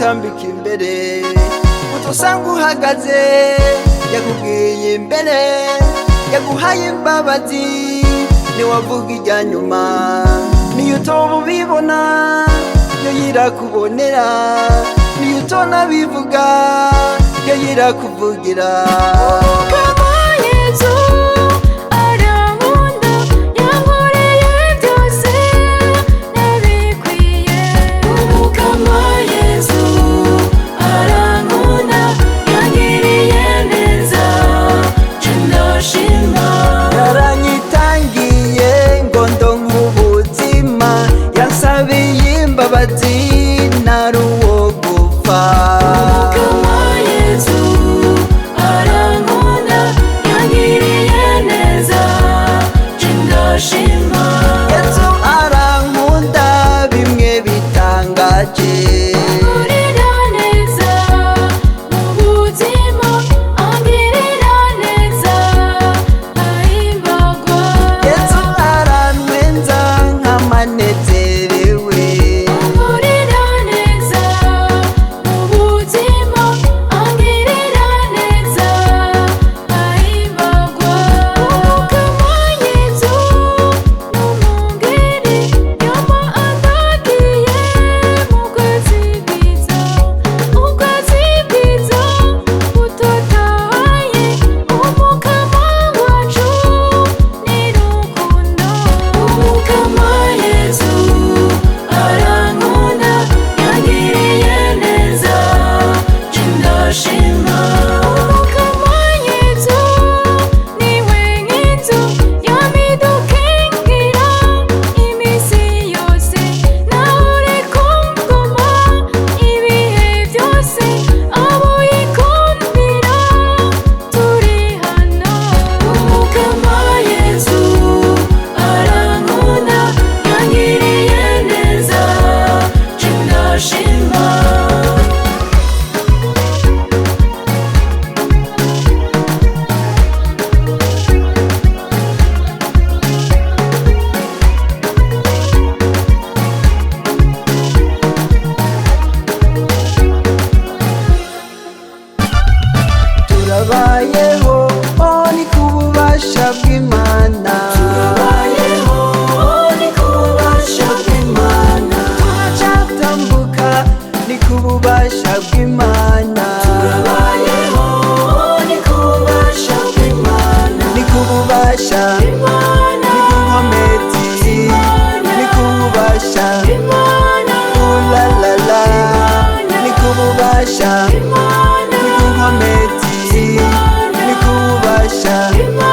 gutambika imbere utosanga uhagaze yakubwiye imbere yaguhaye imbabazi niwavuga ijya nyuma niyo utoba ubibona yo yirakubonera niyo utona bivuga yo yirakuvugira Umukama Yesu arankunda yankoreye byose nabikwiye Umukama Yesu arankunda yangiriye neza je ndashima yaranyitangiye ngo ndonke ubuzima yansabiye imbabazi ntari uwo gupfa Umukama Yesu arankunda yangiriye neza je ndashima Yesu arankunda bimwe bitangaje angirira neza mu buzima angirira neza ahimbagwa Yesu arantwenza nk'amanezerewe angirira neza mu buzima angirira neza ahimbagwa Umukama Yesu n'umungeri yama andagiye mu bwatsi bwiza ubwatsi bwiza butotahaye Umukama wacu ni rukundo Umukama Yesu arankunda yangiriye neza je ndashima Umukama Yesu niwe nk'inzu yamidukingira imisi yose naho uri ku ngoma ibihe byose abo yikundira turi hano Umukama Yesu arankunda yangiriye neza je ndashima turabayeho ni ku bubasha bw'Imana turabayeho ni ku bubasha bw'Imana turacatambuka ni ku bubasha bw'Imana turabayeho ni ku bubasha bw'Imana ni ku bubasha Imana ni ku nkomezi ni ku bubasha Imana ulalala ni ku bubasha Imana ni ku nkomezi ni ku bubasha Imana